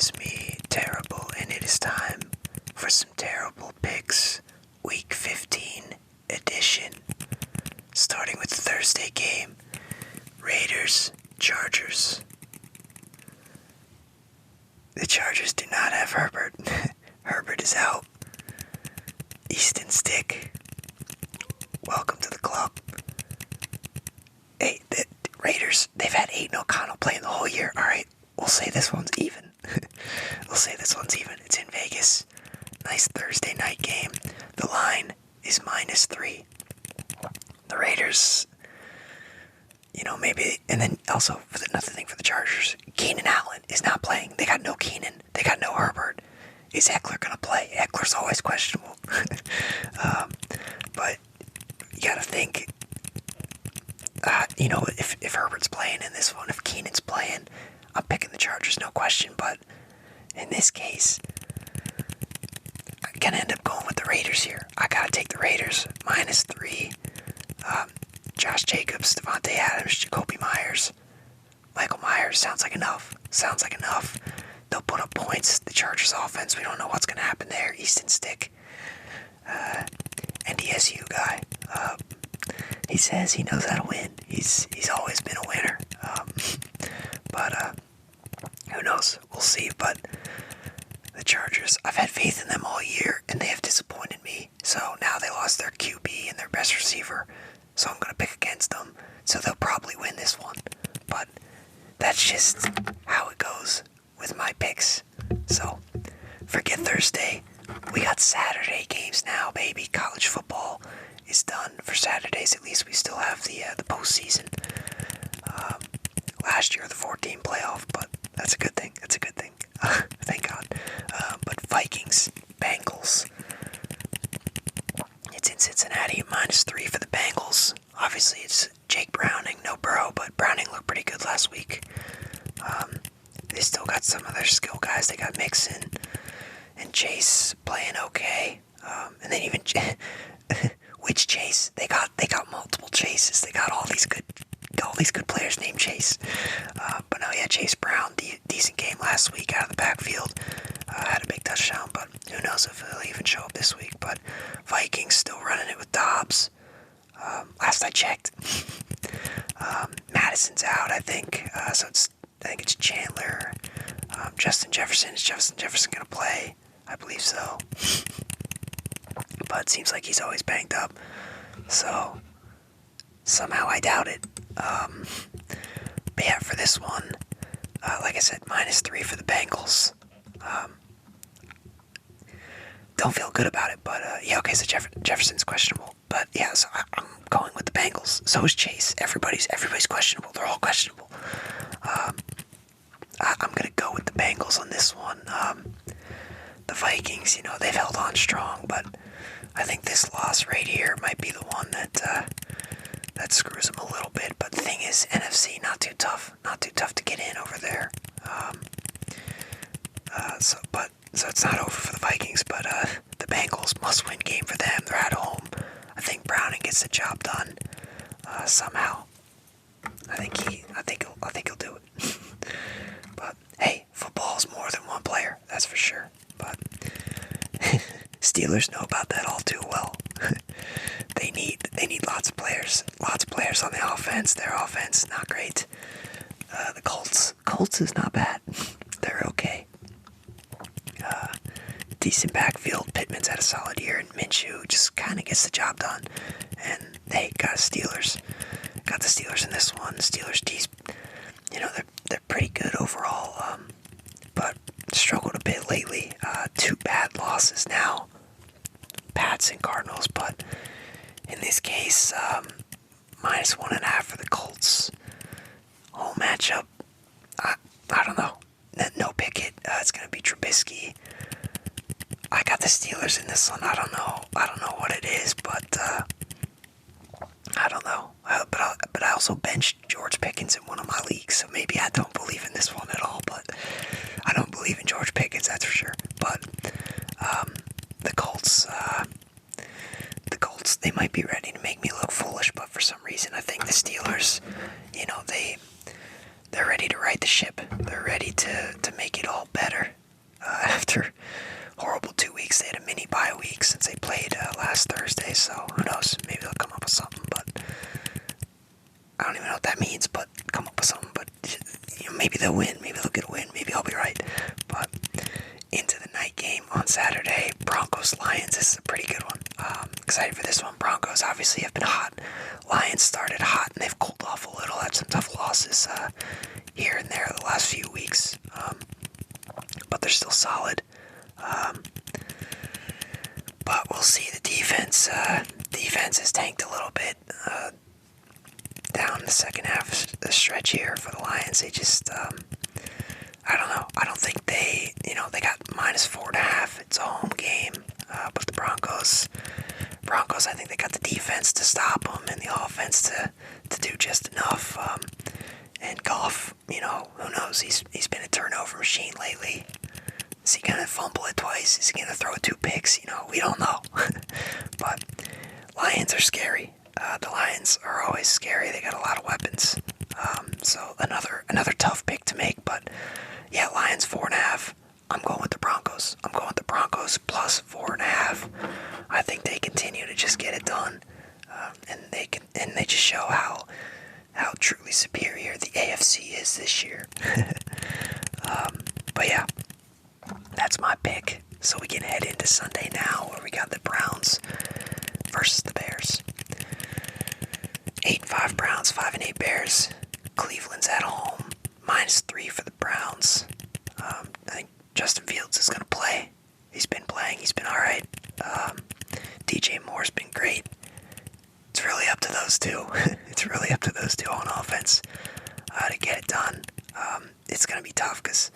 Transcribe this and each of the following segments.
is me, Terrible, and it is time for some Terrible Picks, Week 15 edition. Starting with the Thursday game, Raiders, Chargers. The Chargers do not have Herbert. Herbert is out. Easton Stick, welcome to the club. Hey, the Raiders, they've had Aiden O'Connell playing the whole year. Alright, we'll say this one's even. It's in Vegas. Nice Thursday night game. The line is -3. The Raiders, maybe, and then also, another thing for the Chargers, Keenan Allen is not playing. They got no Keenan. They got no Herbert. Is Eckler going to play? Eckler's always questionable. But you got to think, if Herbert's playing in this one, if Keenan's playing, I'm picking the Chargers, no question. But in this case, I'm going to end up going with the Raiders here. I got to take the Raiders, -3. Josh Jacobs, Devontae Adams, Jacoby Myers, Michael Myers, sounds like enough. They'll put up points. The Chargers offense, we don't know what's going to happen there. Easton Stick, NDSU guy. He says he knows how to win. He's always been a winner. But who knows? We'll see. But the Chargers, I've had faith in them all year, and they have disappointed me. So now they lost their QB and their best receiver. So I'm going to pick against them. So they'll probably win this one. But that's just how it goes with my picks. So forget Thursday. We got Saturday games now, baby. College football is done for Saturdays. At least we still have the postseason. Last year, the 14 playoff, but that's a good thing. Thank God. But Vikings, Bengals. It's in Cincinnati, -3 for the Bengals. Obviously, it's Jake Browning, no Burrow, but Browning looked pretty good last week. They still got some of their skill guys. They got Mixon and Chase playing okay. And then even which Chase? They got multiple Chases. They got all these good players named Chase. But no, yeah, Chase Brown, decent game last week out of the backfield. Had a big touchdown, but who knows if he'll even show up this week. But Vikings still running it with Dobbs. Last I checked, Madison's out, I think. I think it's Chandler. Justin Jefferson. Is Justin Jefferson going to play? I believe so. But it seems like he's always banged up. So, somehow I doubt it. But yeah, for this one, like I said, -3 for the Bengals. Don't feel good about it, but yeah, okay, so Jefferson's questionable. But yeah, so I'm going with the Bengals. So is Chase. Everybody's questionable. They're all questionable. I'm going to go with the Bengals on this one. The Vikings, they've held on strong, but I think this loss right here might be the one that screws them a little bit. But the thing is, NFC, not too tough to get in over there. So it's not over for the Vikings, but the Bengals must-win game for them. They're at home. I think Browning gets the job done somehow. I think he'll do it. But hey, football's more than one player, that's for sure. But Steelers know about that all too well. They need lots of players on the offense. Their offense not great. The Colts is not bad. They're okay. Decent backfield. Pittman's had a solid year, and Minshew just kind of gets the job done. And they got the Steelers in this one. Steelers D's, they're pretty good overall, but struggled a bit lately. 2 bad losses now, Pats and Cardinals. But in this case, -1.5 for the Colts. Home matchup. I don't know. No Pickett. It's gonna be Trubisky. I got the Steelers in this one. I don't know what it is, but I don't know. But I also benched George Pickens in one of my leagues, so maybe I don't believe in this one at all. But I don't believe in George Pickens, that's for sure. But the Colts, they might be ready to make me look foolish, but for some reason I think the Steelers, they're ready to right the ship. They're ready to make it all better. After horrible 2 weeks, they had a mini bye week since they played last Thursday, so who knows, maybe they'll come up with something, but I don't even know what that means, but come up with something, but maybe they'll win, maybe they'll get a win, maybe I'll be right. But into the night game on Saturday, Broncos-Lions. This is a pretty good one. Excited for this one. Broncos obviously have been hot. Lions started hot, and they've cooled off a little. Had some tough losses here and there the last few weeks, but they're still solid. But we'll see. The defense has tanked a little bit down the second half of the stretch here for the Lions. They just, I don't know. I don't think they got -4.5. It's a home game, but the Broncos, I think they got the defense to stop them and the offense to do just enough. And Goff, who knows? He's been a turnover machine lately. Is he gonna fumble it twice? Is he gonna throw 2 picks? We don't know. But Lions are scary. The Lions are always scary. They got a lot of weapons. So another tough pick to make. But yeah, Lions 4.5. I'm going with the Broncos. I'm going with the Broncos plus 4.5. I think they continue to just get it done, and they just show how truly superior the AFC is this year. But yeah, that's my pick. So we can head into Sunday now, where we got the Browns versus the Bears. 8-5 Browns, 5-8 Bears. Cleveland's at home. -3 for the Browns. I think Justin Fields is going to play. He's been playing. He's been all right. DJ Moore's been great. It's really up to those two. It's really up to those two on offense to get it done. It's going to be tough because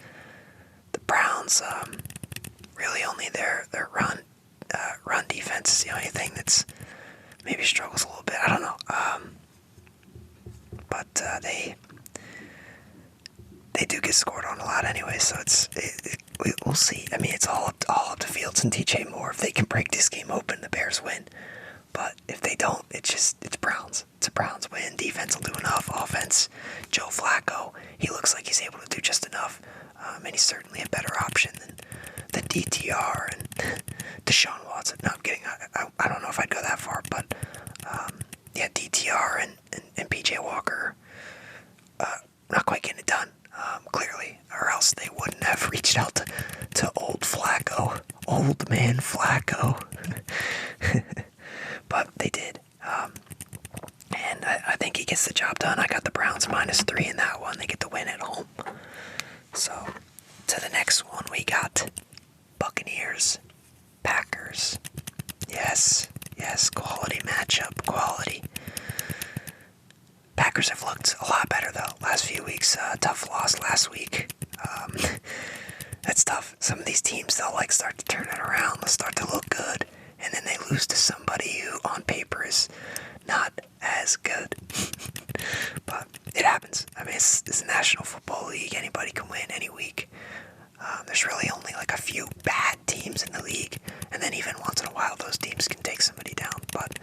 the Browns, really only their run defense is the only thing that's maybe struggles a little bit. I don't know. But they do get scored on a lot anyway, so we'll see. I mean, it's all up to Fields and DJ Moore. If they can break this game open, the Bears win. But if they don't, it's Browns. It's a Browns win. Defense will do enough. Offense, Joe Flacco, he looks like he's able to do just enough. And he's certainly a better option than DTR and Deshaun Watson. No, I'm kidding. I don't know if I'd go that far, but yeah, DTR and PJ Walker not quite getting it done, clearly, or else they wouldn't have reached out to old Flacco, old man Flacco. But they did, and I think he gets the job done. I got the Browns -3 in that one. They get the win at home. So to the next one, we got Buccaneers Packers. Yes, quality matchup, quality. Packers have looked a lot better, though, last few weeks. Tough loss last week. That's tough. Some of these teams, they'll start to turn it around. They'll start to look good. And then they lose to somebody who, on paper, is not as good. But it happens. I mean, it's the National Football League. Anybody can win any week. There's really only a few bad teams in the league. And then even once in a while, those teams can take somebody down. But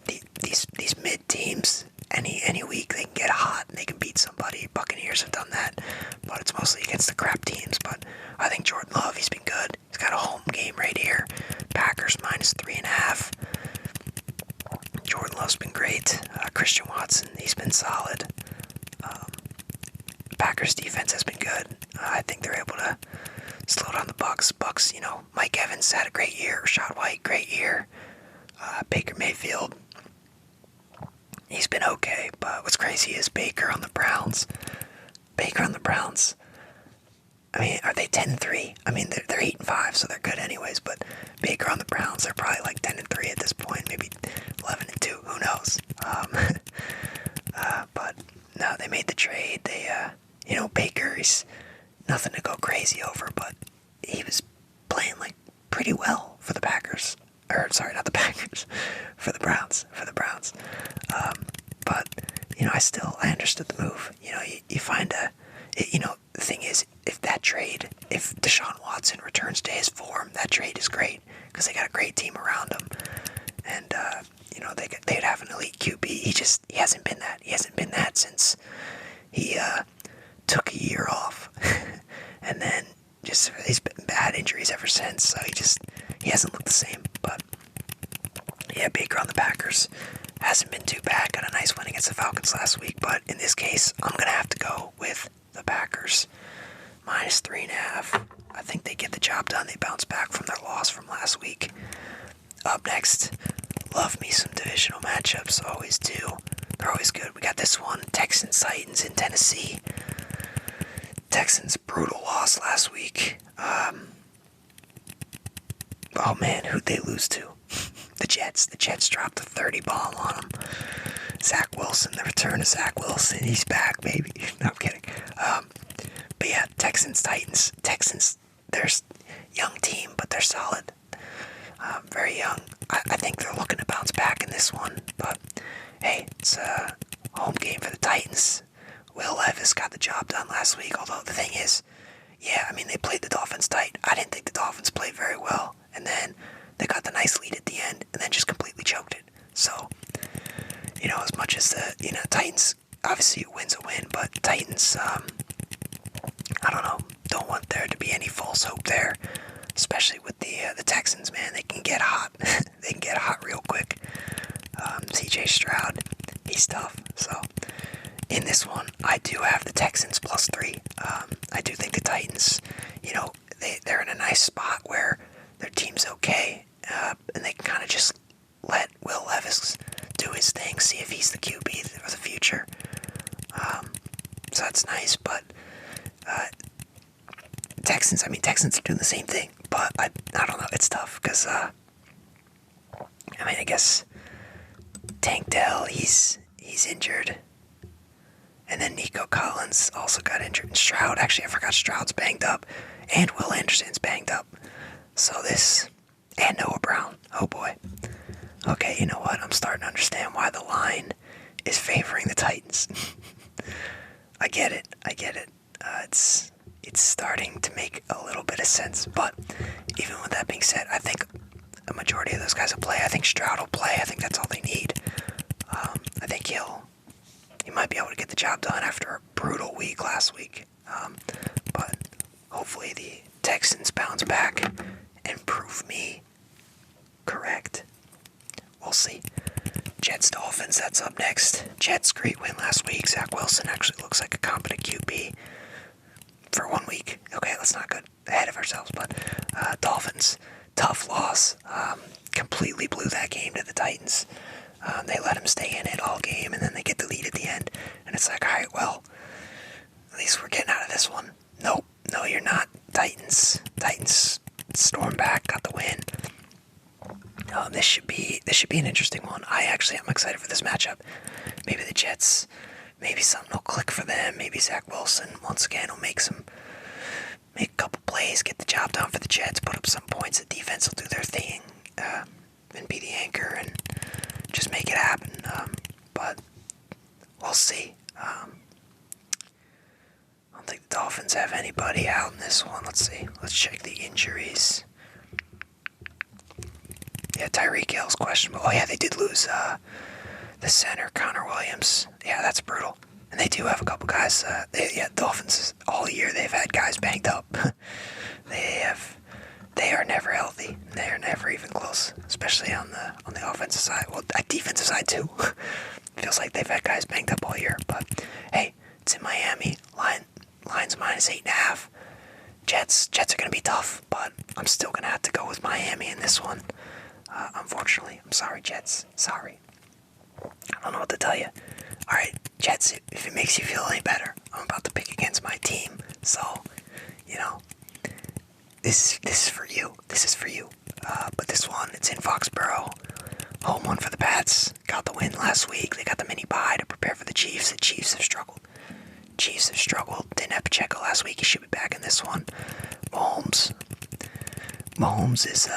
these mid teams, any week they can get hot and they can beat somebody. Buccaneers have done that, but it's mostly against the crap teams. But I think Jordan Love, he's been good. He's got a home game right here. Packers -3.5. Jordan Love's been great. Christian Watson, he's been solid. Packers defense has been good. I think they're able to slow down the Bucs. Bucs, Mike Evans had a great year. Rashad White, great year. Baker Mayfield, he's been okay, but what's crazy is Baker on the Browns. I mean, are they 10-3? I mean, they're 8-5, so they're good anyways. But Baker on the Browns, they're probably 10-3 at this point, maybe 11-2. Who knows? But no, they made the trade. They, Baker, he's nothing to go crazy over, but he was playing pretty well for the Packers. Or sorry, not the Packers, for the Browns. But I understood the move. You find the thing is, if Deshaun Watson returns to his form, that trade is great because they got a great team around him, and they'd have an elite QB. He hasn't been that. He hasn't been that since he took a year off, and then he's been bad injuries ever since. So he hasn't looked the same. But yeah, Baker on the Packers hasn't been too bad. Got a nice win against the Falcons last week. But in this case, I'm gonna have to go with the Packers. -3.5. I think they get the job done. They bounce back from their loss from last week. Up next, love me some divisional matchups. Always do. They're always good. We got this one, Texans Titans in Tennessee. Texans brutal loss last week. Oh man, who'd they lose to? The Jets. The Jets dropped a 30 bomb on them. Zach Wilson, the return of Zach Wilson. He's back, baby. No, I'm kidding. But yeah, Texans, Titans. Texans, they're a young team, but they're solid. Very young. I think they're looking to bounce back in this one. But hey, it's a home game for the Titans. Will Levis got the job done last week. Although the thing is, yeah, I mean, they played the Dolphins tight. I didn't think the Dolphins played very well. And then they got the nice lead at the end and then just completely choked it. So, as much as the, Titans, obviously a win's a win, but Titans, I don't know, don't want there to be any false hope there, especially with the Texans, man. They can get hot. They can get hot real quick. CJ Stroud, he's tough. So, in this one, I do have the Texans +3. I do think the Titans, they're in a nice spot where their team's okay, and they can kind of just let Will Levis do his thing, see if he's the QB for the future. So that's nice, but Texans are doing the same thing, but I don't know, it's tough, because, I guess Tank Dell, he's injured, and then Nico Collins also got injured, and Stroud, actually I forgot Stroud's banged up, and Will Anderson's banged up, so and Noah Brown, oh boy. Okay, you know what, I'm starting to understand why the line is favoring the Titans. I get it. It's starting to make a little bit of sense, but even with that being said, I think a majority of those guys will play. I think Stroud will play. I think that's all they need. I think he might be able to get the job done after a brutal week last week. But hopefully the Texans bounce back and prove me correct. We'll see. Jets Dolphins, that's up next. Jets, great win last week. Zach Wilson actually looks like a competent QB for 1 week. Okay, let's not get ahead of ourselves, but Dolphins, tough loss. Completely blew that game to the Titans. They let him stay in it all game, and then they get the lead at the end. And it's like, all right, well, at least we're getting out of this one. Nope, no, you're not. Titans stormed back, got the win. This should be an interesting one. I'm excited for this matchup. Maybe the Jets, maybe something will click for them. Maybe Zach Wilson once again will make a couple plays, get the job done for the Jets, put up some points. The defense will do their thing, and be the anchor and just make it happen. But we'll see. I don't think the Dolphins have anybody out in this one. Let's see. Let's check the injuries. Yeah, Tyreek Hill's questionable. Oh yeah, they did lose the center, Connor Williams. Yeah, that's brutal. And they do have a couple guys. Dolphins all year they've had guys banged up. They are never healthy. They are never even close, especially on the offensive side. Well, defensive side too. Feels like they've had guys banged up all year. But hey, it's in Miami. Line's -8.5. Jets are gonna be tough, but I'm still gonna have to go with Miami in this one. Unfortunately, I'm sorry, Jets. Sorry. I don't know what to tell you. Alright, Jets, if it makes you feel any better, I'm about to pick against my team. So, this is for you. This is for you. But this one, it's in Foxborough. Home one for the Pats. Got the win last week. They got the mini bye to prepare for the Chiefs. The Chiefs have struggled. Didn't have Pacheco last week. He should be back in this one. Mahomes is,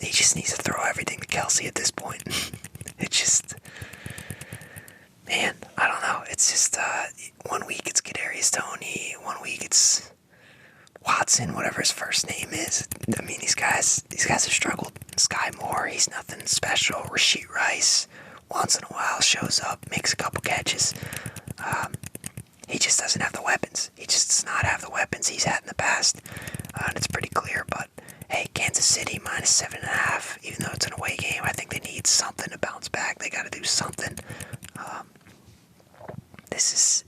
he just needs to throw everything to Kelsey at this point. It's just, man, I don't know. It's just, 1 week it's Kadarius Toney, 1 week it's Watson, whatever his first name is. I mean, these guys have struggled. Sky Moore, he's nothing special. Rashid Rice, once in a while shows up, makes a couple catches. doesn't have the weapons. He just does not have the weapons he's had in the past, and it's pretty clear. But hey, Kansas City minus 7.5, even though it's an away game, I think they need something to bounce back. They got to do something.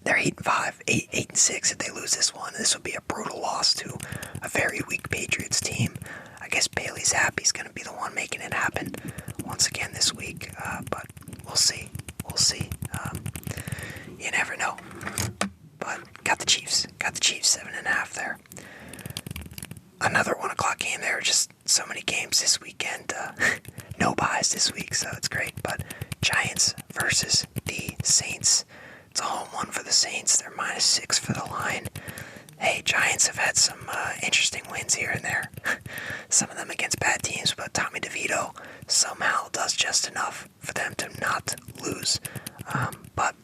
They're 8-5, 8-6. If they lose this one, this would be a brutal loss to a very weak Patriots team. I guess Bailey Zappe's going to be the one making it happen once again this week, but we'll see. You never know. But got the Chiefs 7.5 there. Another 1 o'clock game. There are just so many games this weekend. No buys this week, so it's great. But Giants versus the Saints. It's a home one for the Saints. They're minus 6 for the line. Hey, Giants have had some interesting wins here and there. Some of them against bad teams, but Tommy DeVito somehow does just enough for them to not lose. But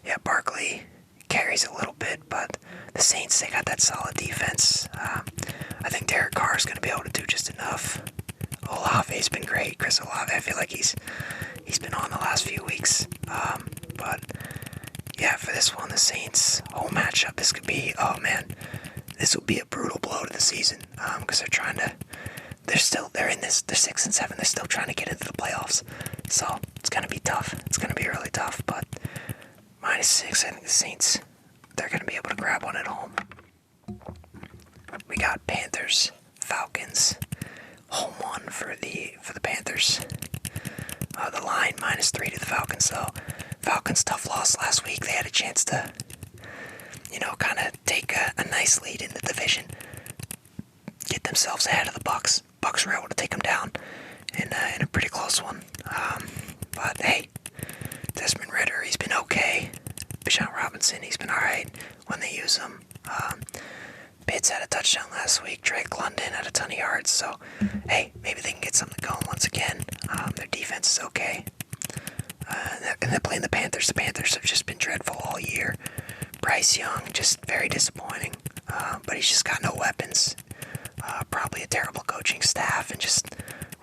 yeah, Barkley carries a little bit, but the Saints, they got that solid defense. I think Derek Carr is going to be able to do just enough. Olave's been great. Chris Olave, I feel like he's been on the last few weeks. But yeah, for this one, the Saints home matchup, this could be, this will be a brutal blow to the season, because they're in this, they're 6-7, they're still trying to get into the playoffs, so it's going to be tough. It's going to be really tough, but minus 6, I think the Saints, they're going to be able to grab one at home. We got Panthers, Falcons, home one for the Panthers. The line minus 3 to the Falcons, so Falcons tough loss last week. They had a chance to, kind of take a nice lead in the division, get themselves ahead of the Bucs. Bucs were able to take them down in a pretty close one. But hey, Desmond Ridder, he's been okay. Bijan Robinson, he's been alright when they use him. Pitts had a touchdown last week. Drake London had a ton of yards. So, hey, maybe they can get something going once again. Their defense is okay. And they're playing the Panthers. The Panthers have just been dreadful all year. Bryce Young, just very disappointing. But he's just got no weapons. Probably a terrible coaching staff and just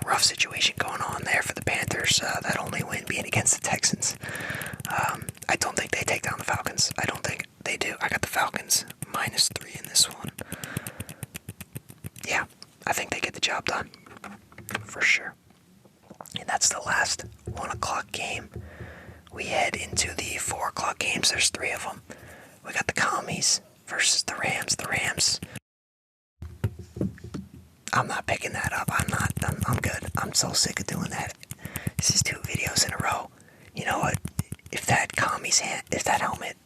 rough situation going on there for the Panthers. That only win being against the Texans. I don't think they take down the Falcons. I don't think they do. I got the Falcons minus 3 in this one. Yeah, I think they get the job done. For sure. And that's the last 1 o'clock game. We head into the 4 o'clock games. There's 3 of them. We got the Commies versus the Rams. The Rams. I'm not picking that up. I'm good. I'm so sick of doing that. This is 2 videos in a row. You know what? If that Commies hand, if that helmet,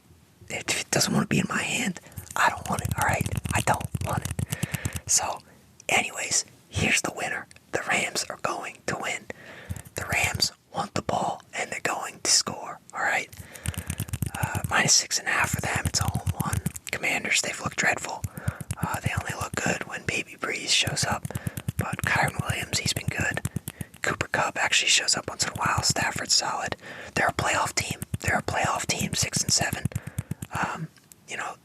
if it doesn't want to be in my hand, I don't want it, alright? I don't want it. So, anyways, here's the winner. The Rams are going to win. The Rams want the ball, and they're going to score, alright? Minus 6.5 for them. It's a home one. Commanders, they've looked dreadful. They only look good when Baby Breeze shows up. But Kyron Williams, he's been good. Cooper Kupp actually shows up once in a while. Stafford's solid. They're a playoff team. 6-7.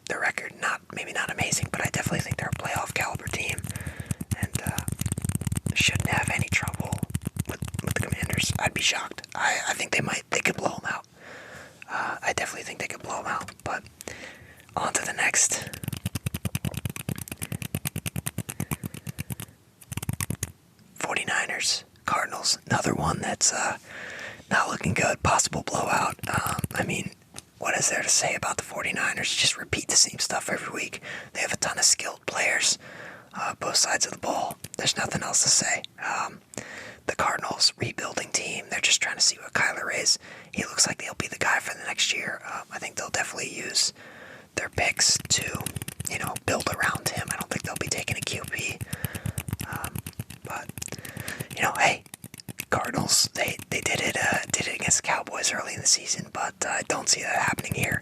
Their record, maybe not amazing, but I definitely think they're a playoff caliber team. And shouldn't have any trouble with the Commanders. I'd be shocked. I think they could blow them out. I definitely think they could blow them out. But on to the next. '49ers, Cardinals, another one that's not looking good. Possible blowout. What is there to say about the 49ers? Just repeat the same stuff every week. They have a ton of skilled players, both sides of the ball. There's nothing else to say. The Cardinals, rebuilding team. They're just trying to see what Kyler is. He looks like they'll be the guy for the next year. I think they'll definitely use their picks to, build around him. I don't think they'll be taking a QB. But hey, Cardinals, they did it against the Cowboys early in the season, but I don't see that happening here.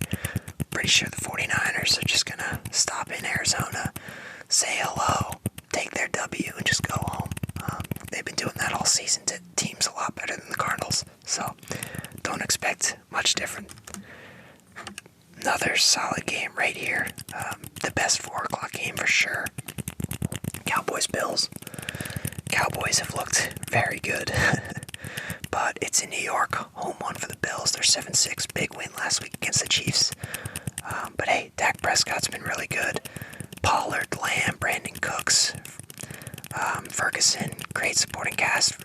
Pretty sure the 49ers are just gonna stop in Arizona, say hello, take their W, and just go home. They've been doing that all season to teams a lot better than the Cardinals, so don't expect much different. Another solid game right here. The best 4 o'clock game for sure. Cowboys Bills. Cowboys have looked very good, but it's in New York. Home one for the Bills. They're 7-6. Big win last week against the Chiefs. But hey, Dak Prescott's been really good. Pollard, Lamb, Brandon Cooks, Ferguson, great supporting cast.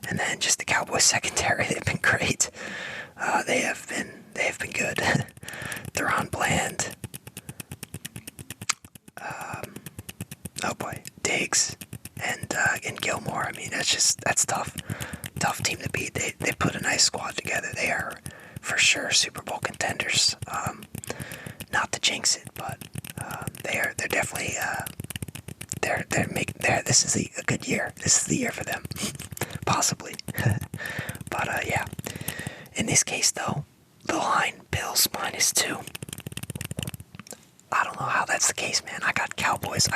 And then just the Cowboys secondary, they've been great. They have been good. Theron Bland. Oh boy, Diggs and Gilmore. I mean, that's tough. Tough team to beat. They put a nice squad together. They are for sure Super Bowl contenders. Not to jinx it, but they're definitely this is a good year. This is the year for them, possibly. But yeah. In this case, though, the line Bills -2. I don't know how that's the case, man. I got the Cowboys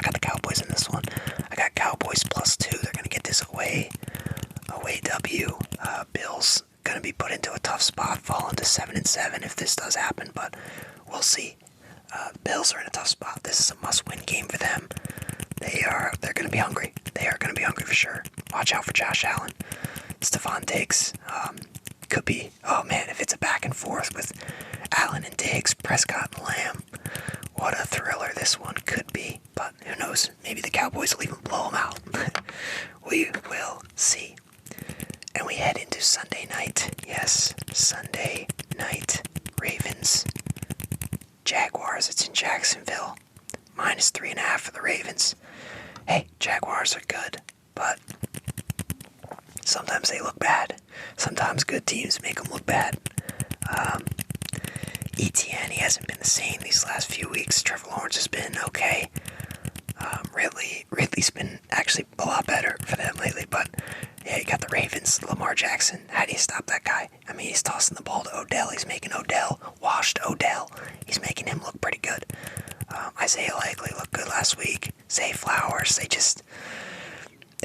in this one. I got Cowboys +2. They're gonna get this away W. Bills gonna be put into a tough spot, falling to 7-7 if this does happen, but we'll see. Bills are in a tough spot. This is a must-win game for them. They're gonna be hungry. They are gonna be hungry for sure. Watch out for Josh Allen, Stephon Diggs. Could be. Oh man, if it's a back and forth with Allen and Diggs, Prescott and Lamb, what a thriller this one could be. But who knows? Maybe the Cowboys will even blow them out. We will see. And we head into Sunday night. Yes, Sunday night. Ravens, Jaguars. It's in Jacksonville. -3.5 for the Ravens. Hey, Jaguars are good, but sometimes they look bad. Sometimes good teams make them look bad. ETN, he hasn't been the same these last few weeks. Trevor Lawrence has been okay. Ridley's been actually a lot better for them lately, but yeah, you got the Ravens, Lamar Jackson. How do you stop that guy? I mean, he's tossing the ball to Odell. He's making Odell, washed Odell. He's making him look pretty good. Isaiah Likely looked good last week. Zay Flowers, they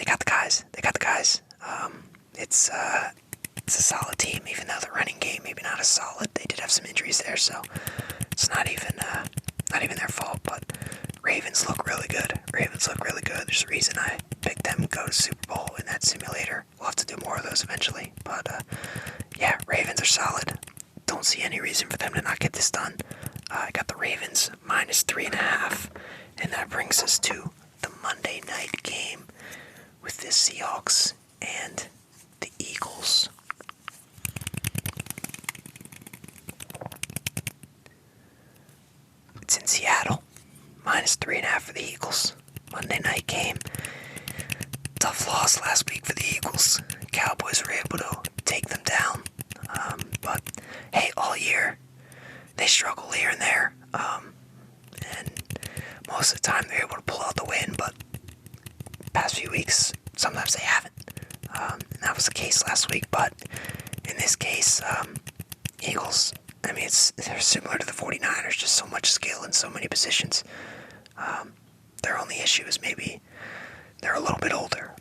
got the guys. It's a solid team, even though the running game maybe not as solid. They did have some injuries there, so it's not even their fault. But Ravens look really good. There's a reason I picked them to go to Super Bowl in that simulator. We'll have to do more of those eventually. But yeah, Ravens are solid. Don't see any reason for them to not get this done. I got the Ravens -3.5, and that brings us to the Monday night game with the Seahawks and the Eagles. It's in Seattle. -3.5 for the Eagles. Monday night game. Tough loss last week for the Eagles. Cowboys were able to take them down. But hey, all year they struggle here and there. And most of the time they're able to pull out the win, but past few weeks sometimes they haven't. And that was the case last week, but in this case, Eagles, I mean, they're similar to the 49ers, just so much skill in so many positions. Their only issue is maybe they're a little bit older,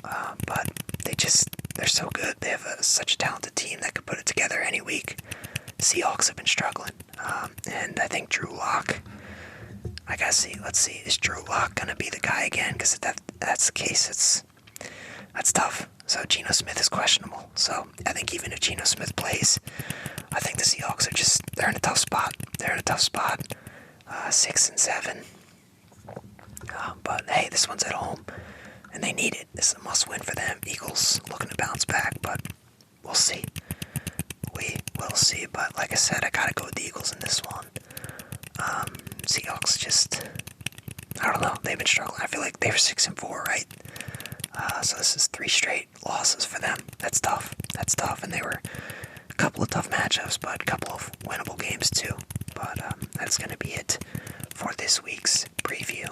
but they're so good. They have such a talented team that could put it together any week. Seahawks have been struggling, and I think Drew Lock, I gotta see, let's see, is Drew Lock gonna be the guy again? Because if that's the case, that's tough. So Geno Smith is questionable. So I think even if Geno Smith plays, I think the Seahawks they're in a tough spot. 6-7. But hey, this one's at home, and they need it. This is a must-win for them. Eagles looking to bounce back, but we'll see. We will see. But like I said, I gotta go with the Eagles in this one. Seahawks I don't know. They've been struggling. I feel like they were 6-4, right? So this is 3 straight losses for them. That's tough. And they were a couple of tough matchups, but a couple of winnable games too. But that's going to be it for this week's preview.